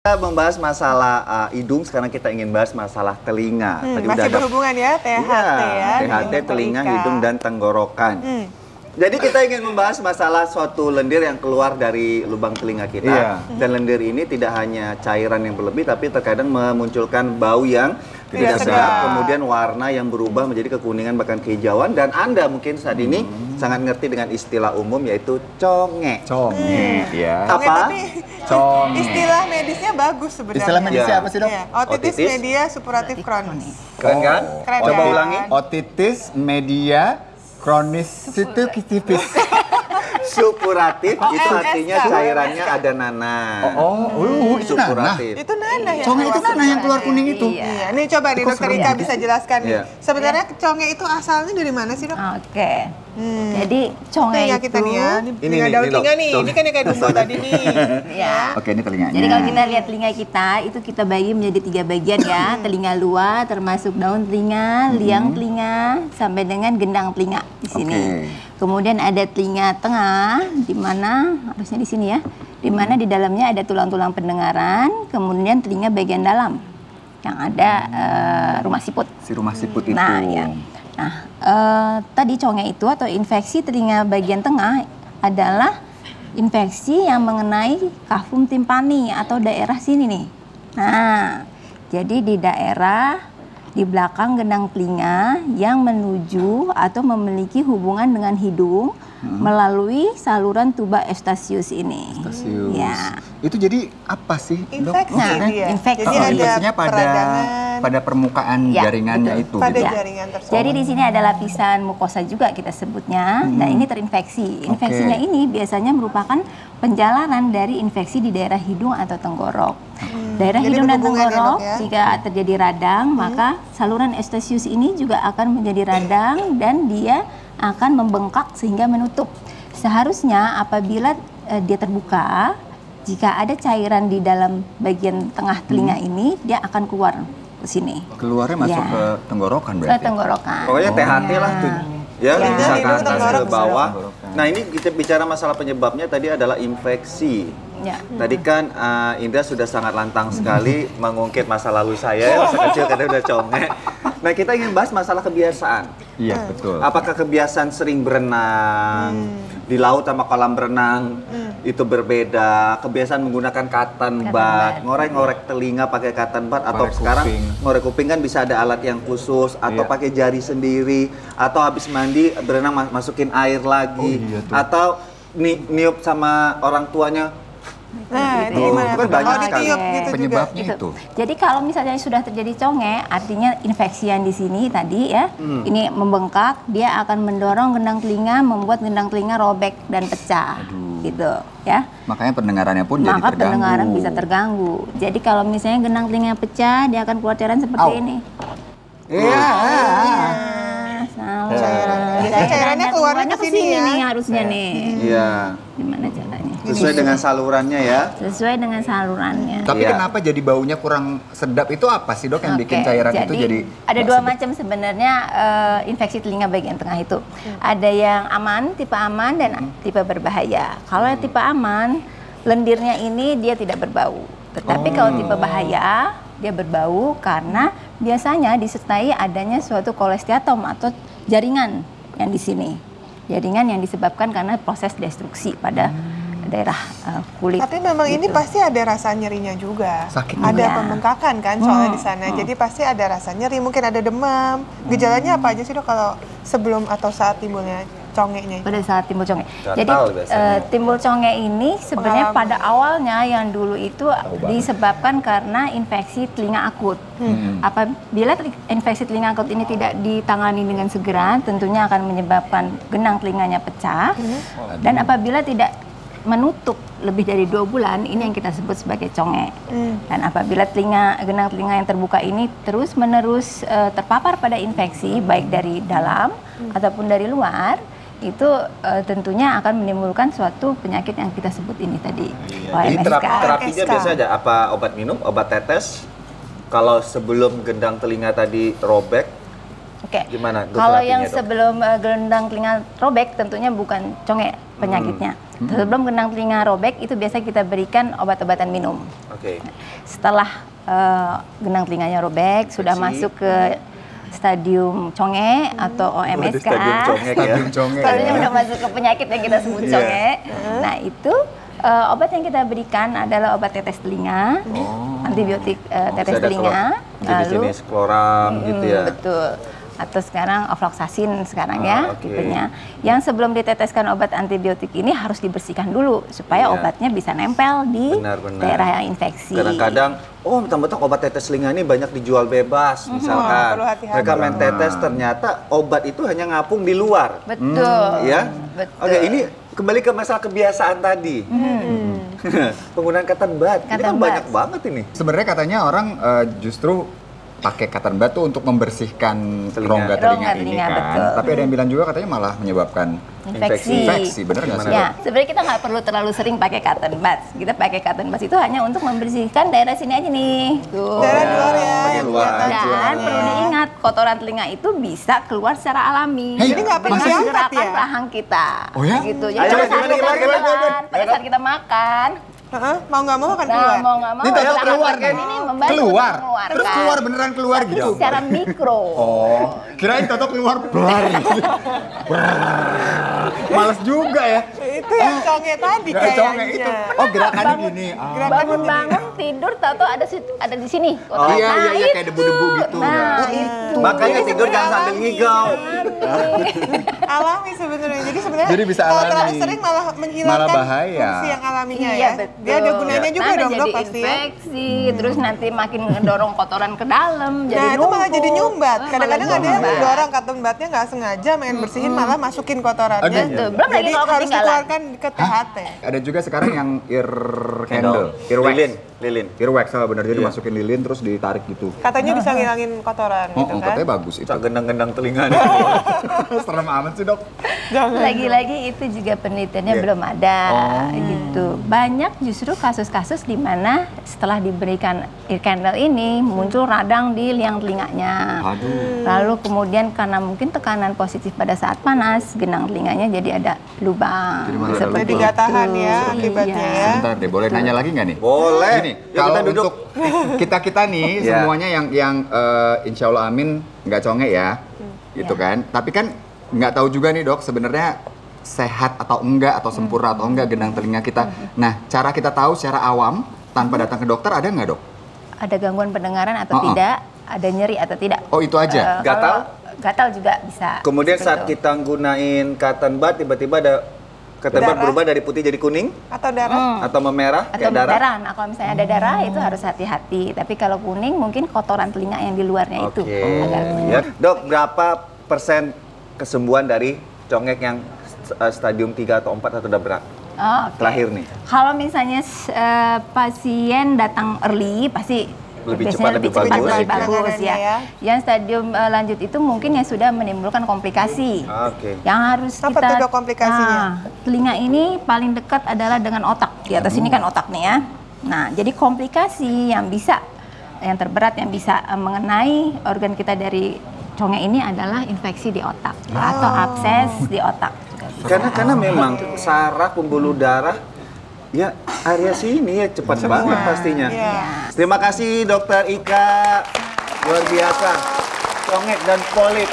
Kita membahas masalah hidung, sekarang kita ingin bahas masalah telinga. Tadi masih udah berhubungan ya, THT ya. THT, telinga, hidung, dan tenggorokan. Jadi kita ingin membahas masalah suatu lendir yang keluar dari lubang telinga kita. Dan lendir ini tidak hanya cairan yang berlebih, tapi terkadang memunculkan bau yang tidak sedap. Kemudian warna yang berubah menjadi kekuningan bahkan kehijauan. Dan Anda mungkin saat ini sangat ngerti dengan istilah umum yaitu conge. Conge, ya. Apa? Conge. Istilah medisnya bagus sebenarnya. Istilah medisnya apa sih, Dok? Otitis media suppuratif kronis. Keren kan? Keren Coba kan? ulangi. Otitis media kronis tipis. Suppuratif itu artinya cairannya ada nanah. Itu nanah. Itu nanah ya. Conge itu nanah yang keluar kuning itu. Iya. Nih coba nih Dokter Ika bisa jelaskan nih. Iya. Sebenarnya conge itu asalnya dari mana sih, Dok? Oke. Jadi conge Telinga itu kita nih ya. Ini daun nih, telinga Dok. nih. Ini kan yang kayak dumbo tadi nih. ya. Oke, ini telinganya. Jadi kalau kita lihat telinga kita itu kita bagi menjadi 3 bagian ya. Telinga luar termasuk daun telinga, liang telinga sampai dengan gendang telinga di sini. Kemudian ada telinga tengah di mana harusnya di sini ya. Di mana di dalamnya ada tulang-tulang pendengaran, kemudian telinga bagian dalam yang ada rumah siput. Si rumah siput itu. Nah, ya. Nah, tadi conge itu atau infeksi telinga bagian tengah adalah infeksi yang mengenai kafum timpani atau daerah sini nih. Nah, jadi di daerah di belakang gendang telinga yang menuju atau memiliki hubungan dengan hidung melalui saluran tuba Eustachius ini. Eustachius. Ya. Itu jadi apa sih, Dok? Infeksi Maksudnya? dia. Infeksi. Jadi ada Infeksinya peradangan. pada permukaan jaringannya itu. Pada gitu. jaringan tersebut. Jadi di sini ada lapisan mukosa juga kita sebutnya. Nah, ini terinfeksi. Infeksinya ini biasanya merupakan penjalanan dari infeksi di daerah hidung atau tenggorok. Daerah Jadi hidung dan berhubungan ya, tenggorok Dok, ya? jika terjadi radang, maka saluran Eustachius ini juga akan menjadi radang dan dia akan membengkak sehingga menutup. Seharusnya apabila dia terbuka, jika ada cairan di dalam bagian tengah telinga ini, dia akan keluar ke sini. Keluarnya masuk ke tenggorokan berarti. Ke tenggorokan. Pokoknya THT lah tuh. Ya, Ya, bisa ke hidung, atas tenggorok, ke bawah. tenggorokan. Nah, ini kita bicara masalah penyebabnya tadi adalah infeksi. Ya. Tadi kan Indra sudah sangat lantang sekali mengungkit masa lalu saya, masa kecil katanya udah conge. Nah, kita ingin bahas masalah kebiasaan. Iya, betul. Apakah kebiasaan sering berenang di laut sama kolam berenang itu berbeda? Kebiasaan menggunakan cotton bud, ngorek-ngorek telinga pakai cotton bud, atau Ngorek sekarang kuping. ngorek kuping kan bisa ada alat yang khusus, atau pakai jari sendiri, atau habis mandi berenang masukin air lagi, atau niup sama orang tuanya. Nah, itu Itu gimana? kan tuh? banyak Oh, sekali. ditiup gitu juga. Penyebabnya Gitu. itu. Jadi kalau misalnya sudah terjadi conge, artinya infeksi yang di sini tadi ya, ini membengkak, dia akan mendorong gendang telinga, membuat gendang telinga robek dan pecah, gitu ya. Makanya pendengarannya pun jadi Maka terganggu. pendengaran bisa terganggu. Jadi kalau misalnya gendang telinga pecah, dia akan keluar cairan seperti ini. Iya. Biasanya cairannya keluarnya ke sini ya. nih harusnya nih. Iya, Gimana caranya? sesuai dengan salurannya ya. Sesuai dengan salurannya. Tapi Iya. kenapa jadi baunya kurang sedap itu apa sih, Dok, yang bikin Oke, cairan jadi itu jadi ada nggak 2 sedap? macam sebenarnya infeksi telinga bagian tengah itu. Ada yang aman, tipe aman dan tipe berbahaya. Kalau yang tipe aman, lendirnya ini dia tidak berbau. Tetapi kalau tipe bahaya, dia berbau karena biasanya disertai adanya suatu kolesteatom atau jaringan yang di sini. Jaringan yang disebabkan karena proses destruksi pada daerah kulit. Tapi memang ini gitu. pasti ada rasa nyerinya juga. Sakit Ada juga. pembengkakan kan soalnya di sana. Jadi pasti ada rasa nyeri, mungkin ada demam. Gejalanya apa aja sih, Dok, kalau sebelum atau saat timbulnya congenya itu? Pada saat timbul conge. Gatal Jadi biasanya. timbul conge ini sebenarnya Pengalaman. pada awalnya yang dulu itu disebabkan karena infeksi telinga akut. Apabila infeksi telinga akut ini tidak ditangani dengan segera, tentunya akan menyebabkan gendang telinganya pecah. Dan apabila tidak menutup lebih dari 2 bulan, ini yang kita sebut sebagai conge. Dan apabila gendang telinga yang terbuka ini terus-menerus terpapar pada infeksi, baik dari dalam ataupun dari luar, itu tentunya akan menimbulkan suatu penyakit yang kita sebut ini tadi. Jadi OMSK. terapinya biasanya ada apa? Obat minum, obat tetes? Kalau sebelum gendang telinga tadi robek, Oke. gimana? Kalau terapinya, yang Dok? sebelum gendang telinga robek tentunya bukan conge penyakitnya. Sebelum genang telinga robek itu biasa kita berikan obat-obatan minum. Oke. Setelah genang telinganya robek, sudah masuk ke stadium conge atau OMSK. Stadium congek ya. Stadium congek. Stadium udah masuk ke penyakit yang kita sebut conge. Nah itu obat yang kita berikan adalah obat tetes telinga, antibiotik tetes Ada telinga. jenis-jenis kloram gitu ya. Betul. Atau sekarang ofloxacin sekarang ya Oke. tipenya. Yang sebelum diteteskan obat antibiotik ini harus dibersihkan dulu supaya Iya. obatnya bisa nempel di Benar-benar. daerah yang infeksi. Kadang-kadang, mentang-mentang obat tetes telinga ini banyak dijual bebas, misalkan. perlu hati-hati. Mereka main tetes, ternyata obat itu hanya ngapung di luar. Betul. Ya? Betul. Oke, ini kembali ke masalah kebiasaan tadi. Penggunaan cotton bud. Ini kan Cotton banyak buds. banget ini. Sebenarnya katanya orang justru pakai cotton bud tuh untuk membersihkan Telinga. rongga Rongga telinga ini telinga, kan. betul. Tapi ada yang bilang juga katanya malah menyebabkan Infeksi. infeksi, bener nggak sih? Ya, sebenarnya kita nggak perlu terlalu sering pakai cotton buds. Kita pakai cotton buds itu hanya untuk membersihkan daerah sini aja nih. Tuh. Daerah luar ya. bagian yang luar. kelihatan Dan cuma. perlu diingat, kotoran telinga itu bisa keluar secara alami. Hei, Jadi nggak perlu dengan diangkat gerakan ya? rahang kita. Oh ya? Gitu. Jadi Ayo, pada gimana, saat kita gimana? makan, pada saat kita makan, Mau nggak mau akan nah keluar. mau nggak mau, Ini tahu rahang keluar kita nih. ini membantu Keluar. untuk mengeluarkan. Terus keluar beneran keluar gitu. Secara mikro. Oh, kirain Toto keluar blar. Males juga ya. Itu yang conge tadi Nggak conge itu. kayaknya. Oh, gerakannya gini. Bangun-bangun tidur tahu ada di sini. Oh, iya, Nah, iya, kayak debu-debu itu. gitu. Nah, Oh, itu. Makanya Jadi tidur jangan sebenarnya sambil alami. ngigau. Alami sebenarnya. Jadi sebenarnya Jadi bisa kalau terlalu alami. sering malah menghilangkan Malah bahaya. fungsi yang alaminya Iya, ya. betul. Dia ada gunanya juga Nah, dong jadi dok pasti ya. infeksi, terus nanti makin ngedorong kotoran ke dalam, jadi Nah itu malah numpuk. jadi nyumbat. Kadang-kadang Malah ada yang nyumbat. dorong cotton budnya nggak sengaja main bersihin malah masukin kotorannya. Ada. Betul. Belum lagi Jadi kalau harus ketinggalan. dikeluarkan ke THT. Ada juga sekarang yang ear candle, earwax. Lilin. Earwax sama bener, jadi Iya. masukin lilin terus ditarik gitu. Katanya bisa ngilangin kotoran Oh, gitu kan. katanya bagus itu. Cak gendang-gendang telinga nih. Serem amat sih, Dok. Lagi-lagi itu juga penelitiannya Iya. belum ada gitu. Banyak justru kasus-kasus di mana setelah diberikan ear candle ini muncul radang di liang telinganya. Aduh. Lalu kemudian karena mungkin tekanan positif pada saat panas, genang telinganya jadi ada lubang. Jadi malah ada Seperti Jadi lubang. nggak tahan ya itu. akibatnya Iya. ya. Sebentar deh, boleh nanya lagi nggak nih? Boleh. Gini, Yuk, kalau kita duduk. untuk kita nih Iya. semuanya yang insya Allah amin nggak conge ya, gitu Iya. kan. Tapi kan nggak tahu juga nih dok sebenarnya sehat atau enggak atau sempurna atau enggak genang telinga kita. Nah, cara kita tahu secara awam tanpa datang ke dokter ada nggak dok? Ada gangguan pendengaran atau tidak, ada nyeri atau tidak. Oh itu aja. Gatal? Gatal juga bisa. Kemudian Seperti saat itu. kita gunain cotton bud, tiba-tiba ada cotton bud Darah. berubah dari putih jadi kuning Atau darah. atau memerah atau kayak darah. berdarah. Nah, kalau misalnya ada darah itu harus hati-hati. Tapi kalau kuning mungkin kotoran telinga yang di luarnya itu Oke. agak kuning. Ya. Dok, berapa persen kesembuhan dari congek yang stadium 3 atau 4 atau udah berat? Oh, oke. Terakhir nih. Kalau misalnya pasien datang early pasti Lebih biasanya cepat, lebih bagus. lebih Baik, bagus penanganannya ya. ya. Yang stadium lanjut itu mungkin yang sudah menimbulkan komplikasi. Oke. Yang harus Apa kita tuh, Dok, komplikasinya? Nah, telinga ini paling dekat adalah dengan otak. Di atas ini kan otak nih ya. Nah, jadi komplikasi yang terberat yang bisa mengenai organ kita dari conge ini adalah infeksi di otak atau abses di otak. Karena memang saraf pembuluh darah ya area sini ya cepat banget pastinya. Iya. Terima kasih Dokter Ika. Luar biasa. Congek dan polip.